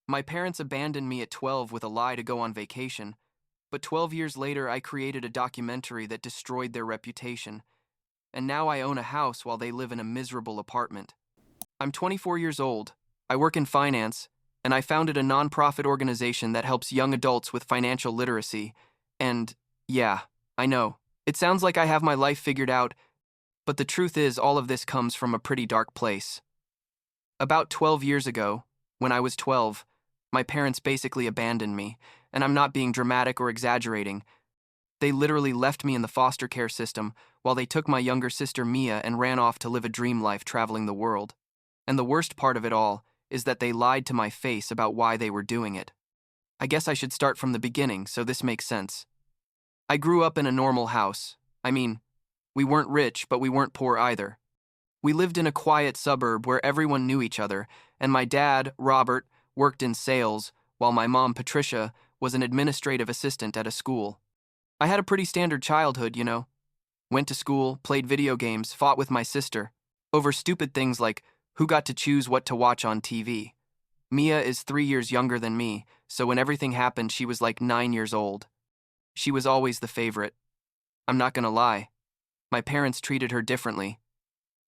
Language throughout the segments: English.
My parents abandoned me at 12 with a lie to go on vacation, but 12 years later I created a documentary that destroyed their reputation, and now I own a house while they live in a miserable apartment. I'm 24 years old, I work in finance, and I founded a nonprofit organization that helps young adults with financial literacy. And, yeah, I know, it sounds like I have my life figured out, but the truth is all of this comes from a pretty dark place. About 12 years ago, when I was 12, my parents basically abandoned me, and I'm not being dramatic or exaggerating. They literally left me in the foster care system while they took my younger sister Mia and ran off to live a dream life traveling the world. And the worst part of it all is that they lied to my face about why they were doing it. I guess I should start from the beginning so this makes sense. I grew up in a normal house. I mean, we weren't rich, but we weren't poor either. We lived in a quiet suburb where everyone knew each other, and my dad, Robert, worked in sales, while my mom, Patricia, was an administrative assistant at a school. I had a pretty standard childhood, you know. Went to school, played video games, fought with my sister, over stupid things like who got to choose what to watch on TV. Mia is 3 years younger than me, so when everything happened, she was like 9 years old. She was always the favorite. I'm not gonna lie. My parents treated her differently,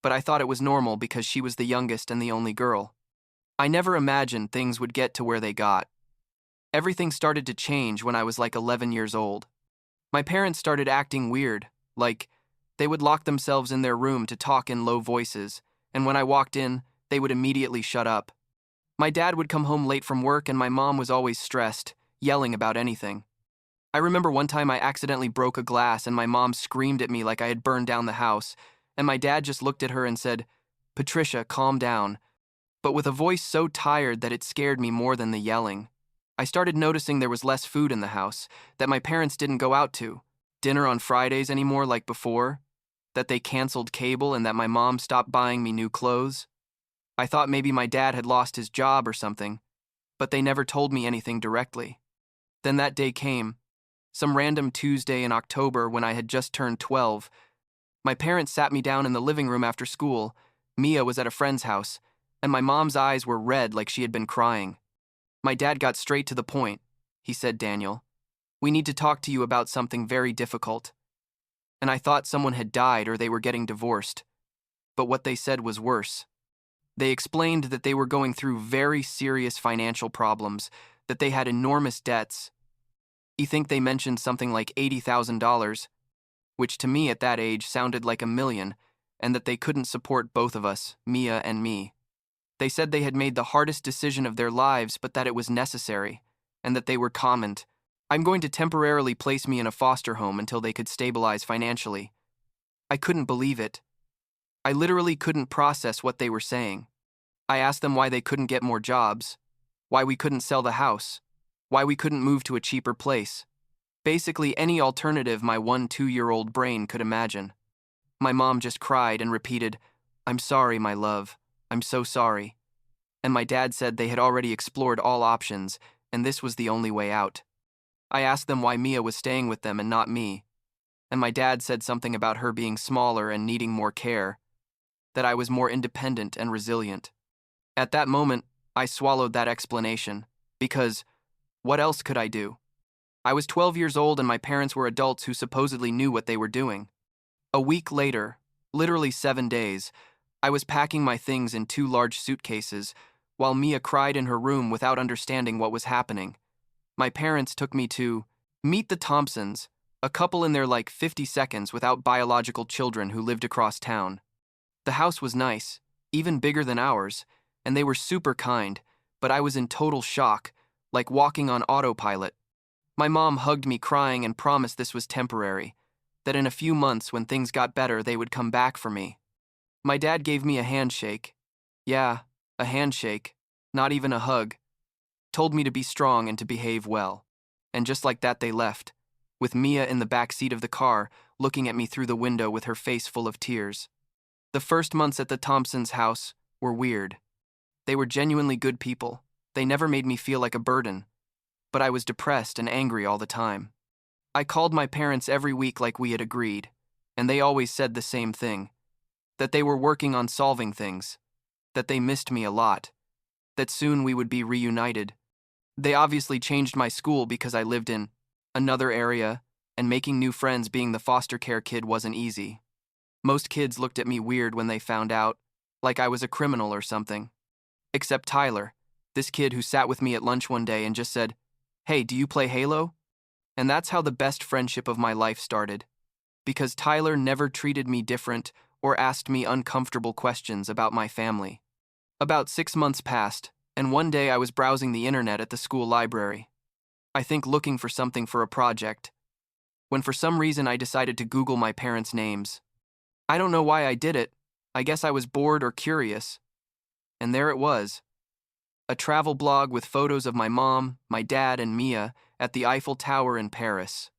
but I thought it was normal because she was the youngest and the only girl. I never imagined things would get to where they got. Everything started to change when I was like 11 years old. My parents started acting weird, like they would lock themselves in their room to talk in low voices, and when I walked in, they would immediately shut up. My dad would come home late from work and my mom was always stressed, yelling about anything. I remember one time I accidentally broke a glass and my mom screamed at me like I had burned down the house, and my dad just looked at her and said, "Patricia, calm down," but with a voice so tired that it scared me more than the yelling. I started noticing there was less food in the house, that my parents didn't go out to dinner on Fridays anymore like before, that they canceled cable and that my mom stopped buying me new clothes. I thought maybe my dad had lost his job or something, but they never told me anything directly. Then that day came, some random Tuesday in October when I had just turned 12. My parents sat me down in the living room after school. Mia was at a friend's house, and my mom's eyes were red like she had been crying. My dad got straight to the point. He said, "Daniel, we need to talk to you about something very difficult." And I thought someone had died or they were getting divorced. But what they said was worse. They explained that they were going through very serious financial problems, that they had enormous debts. You think they mentioned something like $80,000, which to me at that age sounded like $1 million, and that they couldn't support both of us, Mia and me. They said they had made the hardest decision of their lives, but that it was necessary, and that they were comment. I'm going to temporarily place me in a foster home until they could stabilize financially. I couldn't believe it. I literally couldn't process what they were saying. I asked them why they couldn't get more jobs, why we couldn't sell the house, why we couldn't move to a cheaper place. Basically any alternative my 2-year-old brain could imagine. My mom just cried and repeated, "I'm sorry, my love. I'm so sorry." And my dad said they had already explored all options, and this was the only way out. I asked them why Mia was staying with them and not me, and my dad said something about her being smaller and needing more care, that I was more independent and resilient. At that moment, I swallowed that explanation, because what else could I do? I was 12 years old and my parents were adults who supposedly knew what they were doing. A week later, literally 7 days, I was packing my things in 2 large suitcases, while Mia cried in her room without understanding what was happening. My parents took me to meet the Thompsons, a couple in their like 50 seconds without biological children who lived across town. The house was nice, even bigger than ours, and they were super kind, but I was in total shock, like walking on autopilot. My mom hugged me crying and promised this was temporary, that in a few months when things got better they would come back for me. My dad gave me a handshake. Yeah, a handshake, not even a hug. Told me to be strong and to behave well. And just like that they left, with Mia in the back seat of the car, looking at me through the window with her face full of tears. The first months at the Thompsons' house were weird. They were genuinely good people. They never made me feel like a burden. But I was depressed and angry all the time. I called my parents every week like we had agreed, and they always said the same thing. That they were working on solving things. That they missed me a lot. That soon we would be reunited. They obviously changed my school because I lived in another area, and making new friends being the foster care kid wasn't easy. Most kids looked at me weird when they found out, like I was a criminal or something. Except Tyler, this kid who sat with me at lunch one day and just said, "Hey, do you play Halo?" And that's how the best friendship of my life started. Because Tyler never treated me different or asked me uncomfortable questions about my family. About 6 months passed, and one day I was browsing the internet at the school library. I think looking for something for a project, when for some reason I decided to Google my parents' names. I don't know why I did it. I guess I was bored or curious. And there it was. A travel blog with photos of my mom, my dad, and Mia at the Eiffel Tower in Paris.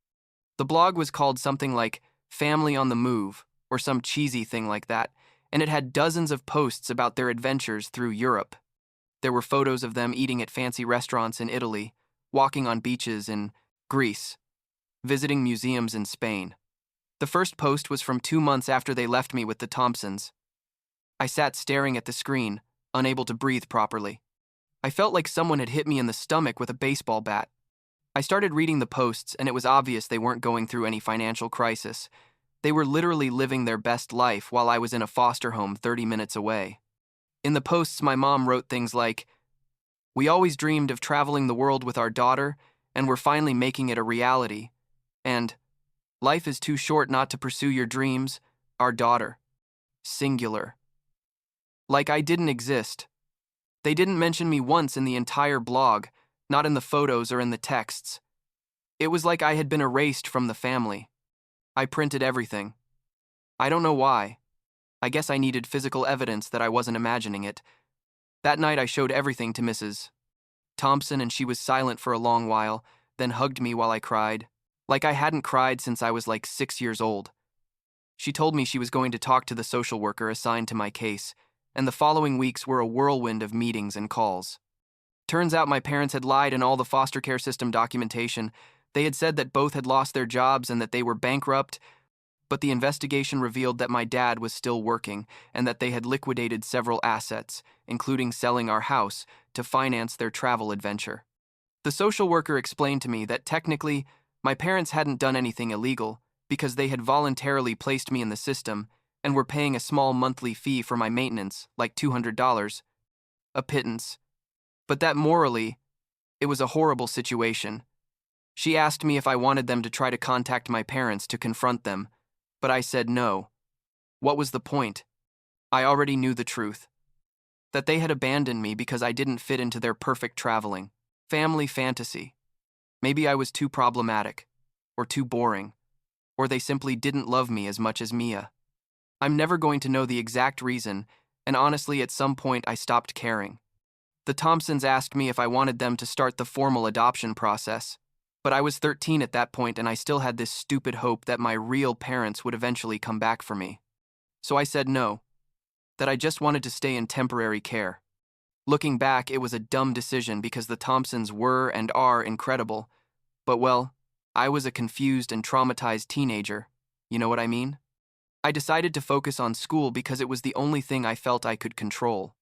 The blog was called something like Family on the Move, or some cheesy thing like that, and it had dozens of posts about their adventures through Europe. There were photos of them eating at fancy restaurants in Italy, walking on beaches in Greece, visiting museums in Spain. The first post was from 2 months after they left me with the Thompsons. I sat staring at the screen, unable to breathe properly. I felt like someone had hit me in the stomach with a baseball bat. I started reading the posts, and it was obvious they weren't going through any financial crisis. They were literally living their best life while I was in a foster home 30 minutes away. In the posts, my mom wrote things like, "We always dreamed of traveling the world with our daughter, and we're finally making it a reality." And, "Life is too short not to pursue your dreams, our daughter." Singular. Like I didn't exist. They didn't mention me once in the entire blog, not in the photos or in the texts. It was like I had been erased from the family. I printed everything. I don't know why. I guess I needed physical evidence that I wasn't imagining it. That night I showed everything to Mrs. Thompson, and she was silent for a long while, then hugged me while I cried, like I hadn't cried since I was like 6 years old. She told me she was going to talk to the social worker assigned to my case, and the following weeks were a whirlwind of meetings and calls. Turns out my parents had lied in all the foster care system documentation. They had said that both had lost their jobs and that they were bankrupt, but the investigation revealed that my dad was still working and that they had liquidated several assets, including selling our house, to finance their travel adventure. The social worker explained to me that technically, my parents hadn't done anything illegal because they had voluntarily placed me in the system and were paying a small monthly fee for my maintenance, like $200, a pittance. But that morally, it was a horrible situation. She asked me if I wanted them to try to contact my parents to confront them, but I said no. What was the point? I already knew the truth. That they had abandoned me because I didn't fit into their perfect traveling, family fantasy. Maybe I was too problematic, or too boring, or they simply didn't love me as much as Mia. I'm never going to know the exact reason, and honestly, at some point I stopped caring. The Thompsons asked me if I wanted them to start the formal adoption process, but I was 13 at that point and I still had this stupid hope that my real parents would eventually come back for me. So I said no, that I just wanted to stay in temporary care. Looking back, it was a dumb decision because the Thompsons were and are incredible, but well, I was a confused and traumatized teenager, you know what I mean? I decided to focus on school because it was the only thing I felt I could control.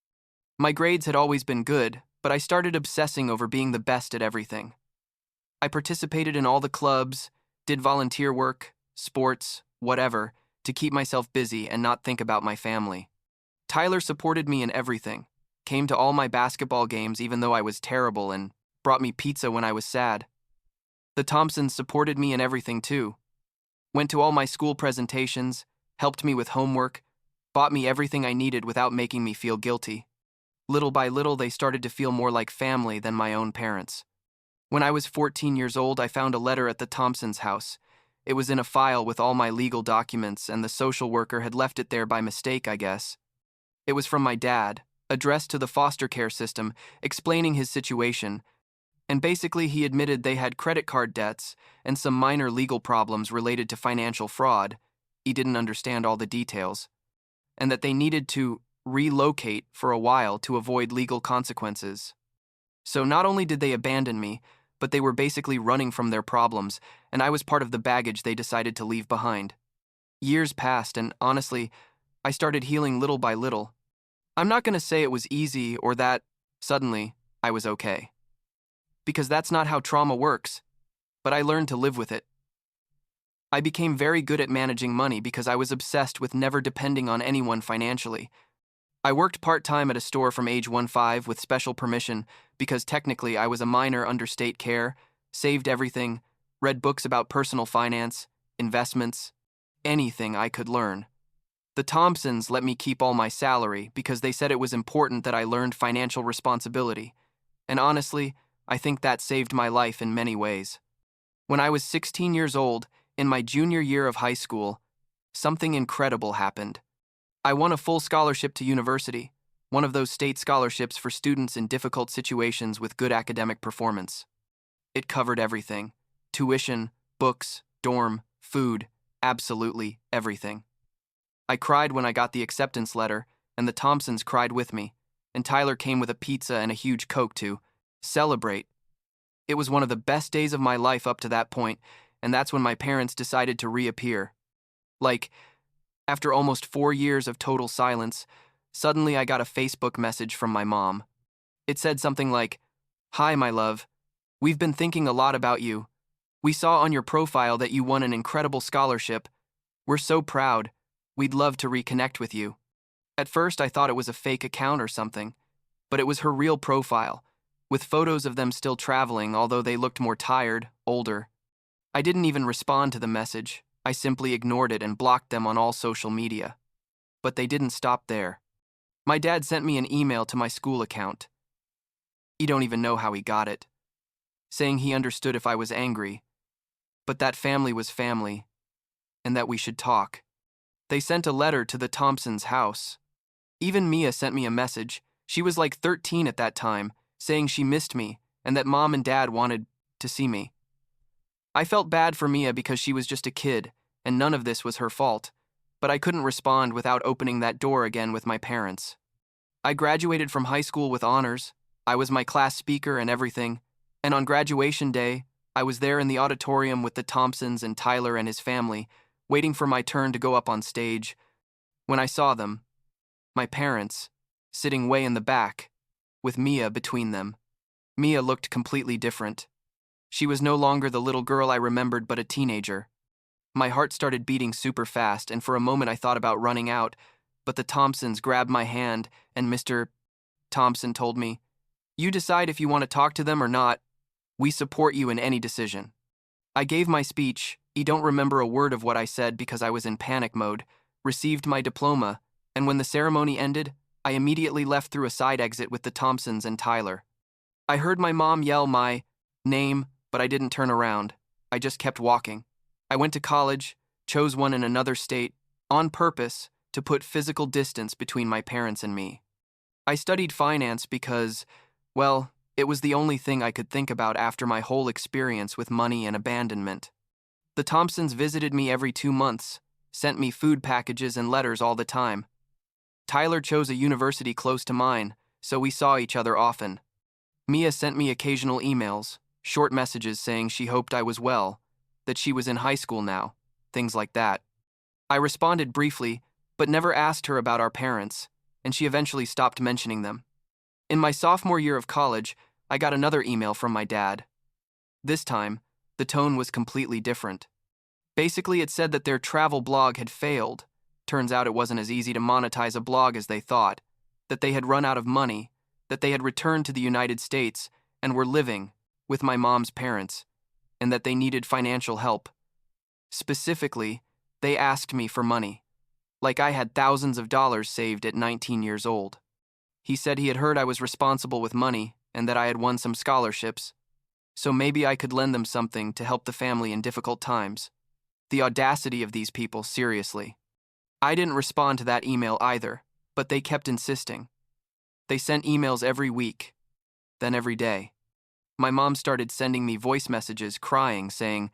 My grades had always been good, but I started obsessing over being the best at everything. I participated in all the clubs, did volunteer work, sports, whatever, to keep myself busy and not think about my family. Tyler supported me in everything, came to all my basketball games even though I was terrible, and brought me pizza when I was sad. The Thompsons supported me in everything too. Went to all my school presentations, helped me with homework, bought me everything I needed without making me feel guilty. Little by little, they started to feel more like family than my own parents. When I was 14 years old, I found a letter at the Thompsons' house. It was in a file with all my legal documents, and the social worker had left it there by mistake, I guess. It was from my dad, addressed to the foster care system, explaining his situation, and basically he admitted they had credit card debts and some minor legal problems related to financial fraud. He didn't understand all the details, and that they needed to relocate for a while to avoid legal consequences. So not only did they abandon me, but they were basically running from their problems, and I was part of the baggage they decided to leave behind. Years passed, and honestly, I started healing little by little. I'm not going to say it was easy or that, suddenly, I was okay. because that's not how trauma works, but I learned to live with it. I became very good at managing money because I was obsessed with never depending on anyone financially. I worked part-time at a store from age 15 with special permission because technically I was a minor under state care, saved everything, read books about personal finance, investments, anything I could learn. The Thompsons let me keep all my salary because they said it was important that I learned financial responsibility. And honestly, I think that saved my life in many ways. When I was 16 years old, in my junior year of high school, something incredible happened. I won a full scholarship to university, one of those state scholarships for students in difficult situations with good academic performance. It covered everything: tuition, books, dorm, food, absolutely everything. I cried when I got the acceptance letter, and the Thompsons cried with me, and Tyler came with a pizza and a huge Coke to celebrate. It was one of the best days of my life up to that point, and that's when my parents decided to reappear. Like, after almost 4 years of total silence, suddenly I got a Facebook message from my mom. It said something like, "Hi, my love. We've been thinking a lot about you. We saw on your profile that you won an incredible scholarship. We're so proud. We'd love to reconnect with you." At first, I thought it was a fake account or something, but it was her real profile, with photos of them still traveling, although they looked more tired, older. I didn't even respond to the message. I simply ignored it and blocked them on all social media. But they didn't stop there. My dad sent me an email to my school account. You don't even know how he got it, saying he understood if I was angry, but that family was family, and that we should talk. They sent a letter to the Thompsons' house. Even Mia sent me a message. She was like 13 at that time, saying she missed me and that Mom and Dad wanted to see me. I felt bad for Mia because she was just a kid, and none of this was her fault, but I couldn't respond without opening that door again with my parents. I graduated from high school with honors. I was my class speaker and everything, and on graduation day, I was there in the auditorium with the Thompsons and Tyler and his family, waiting for my turn to go up on stage, when I saw them, my parents, sitting way in the back, with Mia between them. Mia looked completely different. She was no longer the little girl I remembered, but a teenager. My heart started beating super fast, and for a moment I thought about running out, but the Thompsons grabbed my hand, and Mr. Thompson told me, "You decide if you want to talk to them or not. We support you in any decision." I gave my speech. I don't remember a word of what I said because I was in panic mode, received my diploma, and when the ceremony ended, I immediately left through a side exit with the Thompsons and Tyler. I heard my mom yell my name, but I didn't turn around. I just kept walking. I went to college, chose one in another state, on purpose to put physical distance between my parents and me. I studied finance because, well, it was the only thing I could think about after my whole experience with money and abandonment. The Thompsons visited me every 2 months, sent me food packages and letters all the time. Tyler chose a university close to mine, so we saw each other often. Mia sent me occasional emails, short messages saying she hoped I was well, that she was in high school now, things like that. I responded briefly, but never asked her about our parents, and she eventually stopped mentioning them. In my sophomore year of college, I got another email from my dad. This time, the tone was completely different. Basically, it said that their travel blog had failed. Turns out it wasn't as easy to monetize a blog as they thought, that they had run out of money, that they had returned to the United States and were living with my mom's parents, and that they needed financial help. Specifically, they asked me for money, like I had thousands of dollars saved at 19 years old. He said he had heard I was responsible with money and that I had won some scholarships, so maybe I could lend them something to help the family in difficult times. The audacity of these people, seriously. I didn't respond to that email either, but they kept insisting. They sent emails every week, then every day. My mom started sending me voice messages crying, saying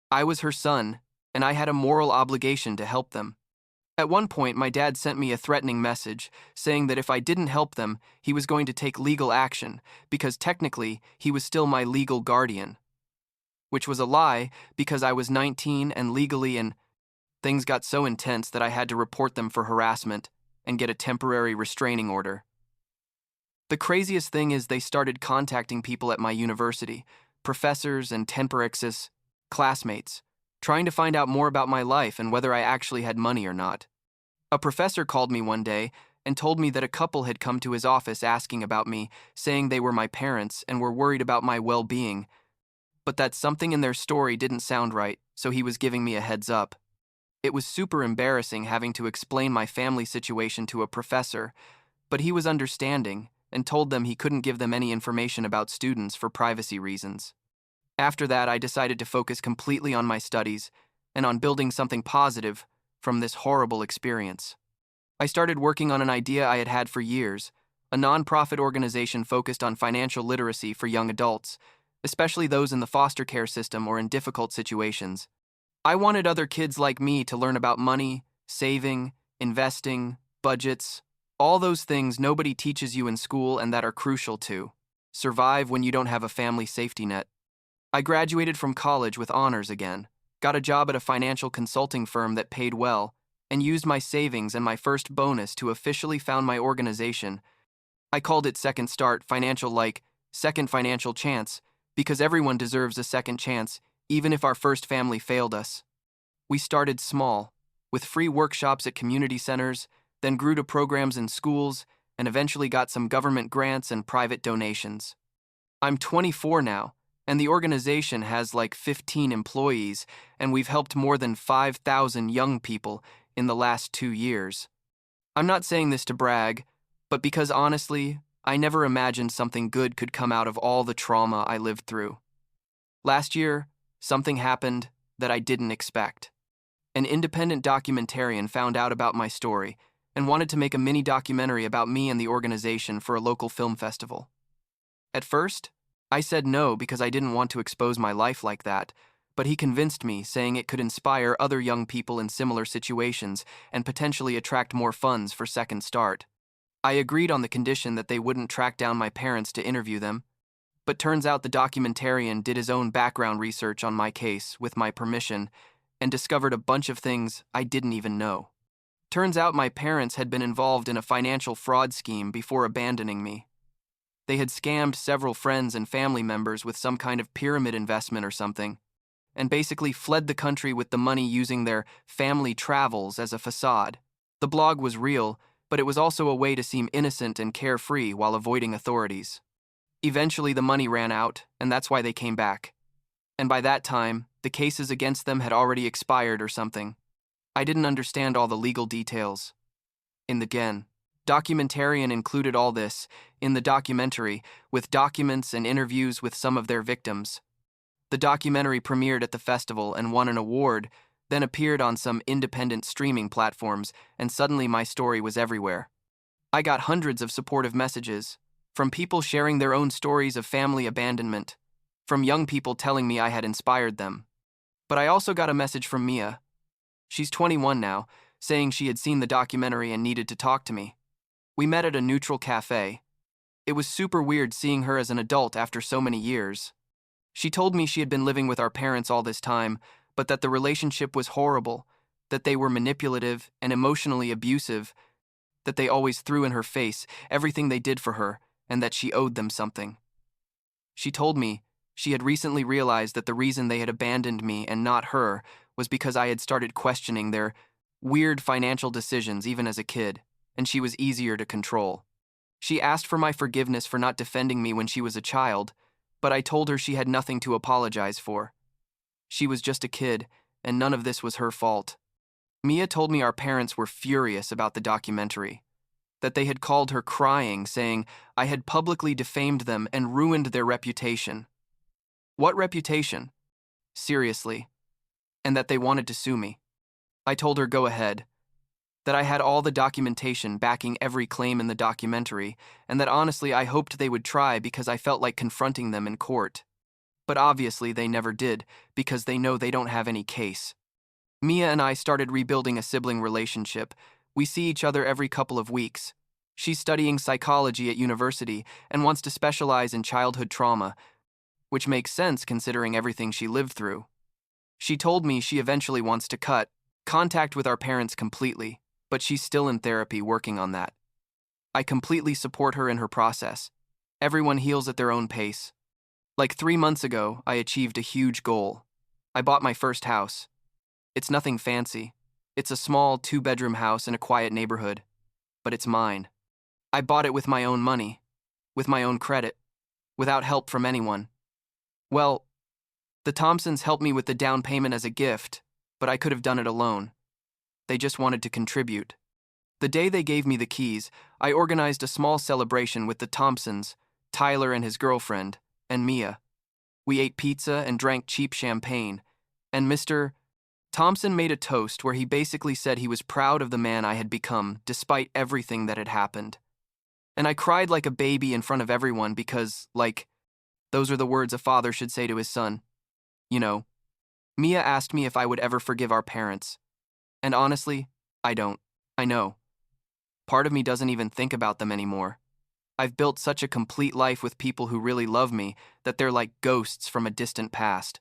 I was her son and I had a moral obligation to help them. At one point, my dad sent me a threatening message saying that if I didn't help them, he was going to take legal action because technically he was still my legal guardian. Which was a lie because I was 19 and legally, and things got so intense that I had to report them for harassment and get a temporary restraining order. The craziest thing is they started contacting people at my university, professors and temperixis, classmates, trying to find out more about my life and whether I actually had money or not. A professor called me one day and told me that a couple had come to his office asking about me, saying they were my parents and were worried about my well-being, but that something in their story didn't sound right, so he was giving me a heads up. It was super embarrassing having to explain my family situation to a professor, but he was understanding and told them he couldn't give them any information about students for privacy reasons. After that, I decided to focus completely on my studies and on building something positive from this horrible experience. I started working on an idea I had had for years, a nonprofit organization focused on financial literacy for young adults, especially those in the foster care system or in difficult situations. I wanted other kids like me to learn about money, saving, investing, budgets, all those things nobody teaches you in school and that are crucial to survive when you don't have a family safety net. I graduated from college with honors again, got a job at a financial consulting firm that paid well, and used my savings and my first bonus to officially found my organization. I called it Second Start Financial, like second financial chance, because everyone deserves a second chance, even if our first family failed us. We started small, with free workshops at community centers, then grew to programs in schools, and eventually got some government grants and private donations. I'm 24 now, and the organization has like 15 employees, and we've helped more than 5,000 young people in the last 2 years. I'm not saying this to brag, but because honestly, I never imagined something good could come out of all the trauma I lived through. Last year, something happened that I didn't expect. An independent documentarian found out about my story and wanted to make a mini documentary about me and the organization for a local film festival. At first, I said no because I didn't want to expose my life like that, but he convinced me, saying it could inspire other young people in similar situations and potentially attract more funds for Second Start. I agreed on the condition that they wouldn't track down my parents to interview them, but turns out the documentarian did his own background research on my case with my permission and discovered a bunch of things I didn't even know. Turns out my parents had been involved in a financial fraud scheme before abandoning me. They had scammed several friends and family members with some kind of pyramid investment or something, and basically fled the country with the money using their family travels as a facade. The blog was real, but it was also a way to seem innocent and carefree while avoiding authorities. Eventually, the money ran out, and that's why they came back. And by that time, the cases against them had already expired or something. I didn't understand all the legal details. In the documentarian included all this in the documentary, with documents and interviews with some of their victims. The documentary premiered at the festival and won an award, then appeared on some independent streaming platforms, and suddenly my story was everywhere. I got hundreds of supportive messages, from people sharing their own stories of family abandonment, from young people telling me I had inspired them. But I also got a message from Mia. She's 21 now, saying she had seen the documentary and needed to talk to me. We met at a neutral cafe. It was super weird seeing her as an adult after so many years. She told me she had been living with our parents all this time, but that the relationship was horrible, that they were manipulative and emotionally abusive, that they always threw in her face everything they did for her, and that she owed them something. She told me she had recently realized that the reason they had abandoned me and not her was because I had started questioning their weird financial decisions even as a kid, and she was easier to control. She asked for my forgiveness for not defending me when she was a child, but I told her she had nothing to apologize for. She was just a kid, and none of this was her fault. Mia told me our parents were furious about the documentary, that they had called her crying, saying I had publicly defamed them and ruined their reputation. What reputation? Seriously. And that they wanted to sue me. I told her go ahead, that I had all the documentation backing every claim in the documentary, and that honestly I hoped they would try because I felt like confronting them in court. But obviously they never did, because they know they don't have any case. Mia and I started rebuilding a sibling relationship. We see each other every couple of weeks. She's studying psychology at university and wants to specialize in childhood trauma, which makes sense considering everything she lived through. She told me she eventually wants to cut contact with our parents completely, but she's still in therapy working on that. I completely support her in her process. Everyone heals at their own pace. Like 3 months ago, I achieved a huge goal. I bought my first house. It's nothing fancy. It's a small 2-bedroom house in a quiet neighborhood. But it's mine. I bought it with my own money, with my own credit, without help from anyone. Well, the Thompsons helped me with the down payment as a gift, but I could have done it alone. They just wanted to contribute. The day they gave me the keys, I organized a small celebration with the Thompsons, Tyler and his girlfriend, and Mia. We ate pizza and drank cheap champagne, and Mr. Thompson made a toast where he basically said he was proud of the man I had become despite everything that had happened. And I cried like a baby in front of everyone because, those are the words a father should say to his son. You know, Mia asked me if I would ever forgive our parents. And honestly, I don't. I know. Part of me doesn't even think about them anymore. I've built such a complete life with people who really love me that they're like ghosts from a distant past.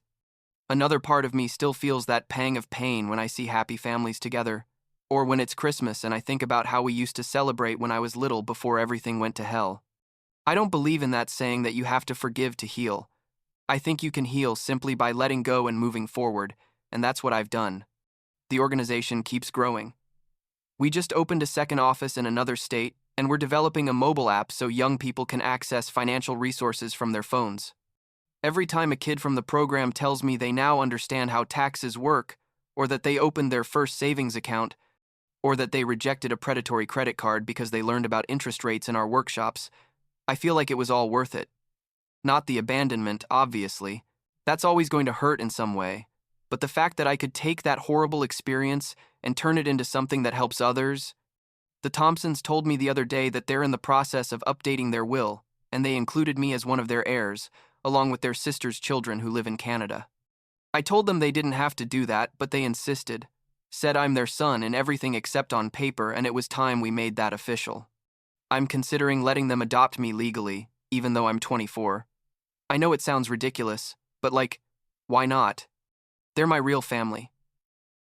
Another part of me still feels that pang of pain when I see happy families together, or when it's Christmas and I think about how we used to celebrate when I was little before everything went to hell. I don't believe in that saying that you have to forgive to heal. I think you can heal simply by letting go and moving forward, and that's what I've done. The organization keeps growing. We just opened a second office in another state, and we're developing a mobile app so young people can access financial resources from their phones. Every time a kid from the program tells me they now understand how taxes work, or that they opened their first savings account, or that they rejected a predatory credit card because they learned about interest rates in our workshops, I feel like it was all worth it. Not the abandonment, obviously. That's always going to hurt in some way. But the fact that I could take that horrible experience and turn it into something that helps others. The Thompsons told me the other day that they're in the process of updating their will, and they included me as one of their heirs, along with their sister's children who live in Canada. I told them they didn't have to do that, but they insisted. Said I'm their son in everything except on paper, and it was time we made that official. I'm considering letting them adopt me legally, even though I'm 24. I know it sounds ridiculous, but why not? They're my real family.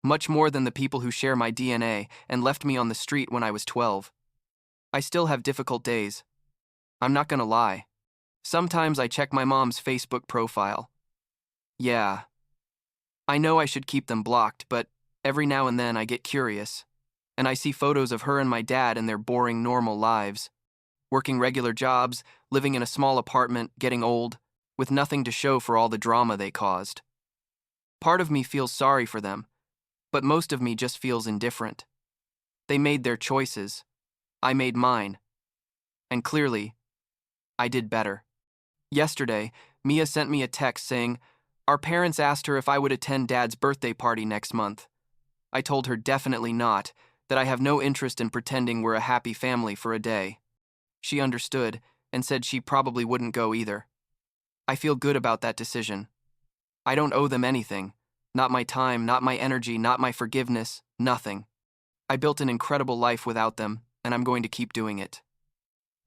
Much more than the people who share my DNA and left me on the street when I was 12. I still have difficult days. I'm not gonna lie. Sometimes I check my mom's Facebook profile. Yeah. I know I should keep them blocked, but every now and then I get curious, and I see photos of her and my dad in their boring, normal lives. Working regular jobs, living in a small apartment, getting old, with nothing to show for all the drama they caused. Part of me feels sorry for them, but most of me just feels indifferent. They made their choices. I made mine. And clearly, I did better. Yesterday, Mia sent me a text saying, our parents asked her if I would attend Dad's birthday party next month. I told her definitely not, that I have no interest in pretending we're a happy family for a day. She understood and said she probably wouldn't go either. I feel good about that decision. I don't owe them anything. Not my time, not my energy, not my forgiveness, nothing. I built an incredible life without them, and I'm going to keep doing it.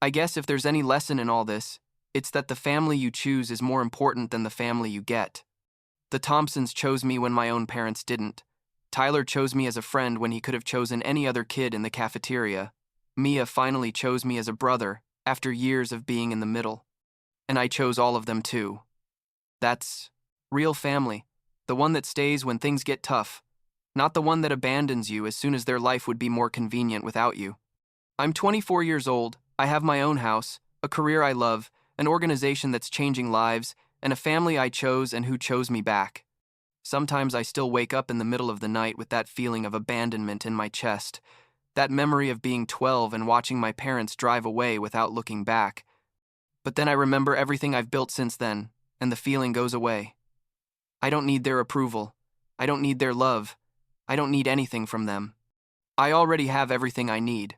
I guess if there's any lesson in all this, it's that the family you choose is more important than the family you get. The Thompsons chose me when my own parents didn't. Tyler chose me as a friend when he could have chosen any other kid in the cafeteria. Mia finally chose me as a brother after years of being in the middle. And I chose all of them too. That's real family. The one that stays when things get tough, not the one that abandons you as soon as their life would be more convenient without you. I'm 24 years old, I have my own house, a career I love, an organization that's changing lives, and a family I chose and who chose me back. Sometimes I still wake up in the middle of the night with that feeling of abandonment in my chest, that memory of being 12 and watching my parents drive away without looking back. But then I remember everything I've built since then, and the feeling goes away. I don't need their approval. I don't need their love. I don't need anything from them. I already have everything I need.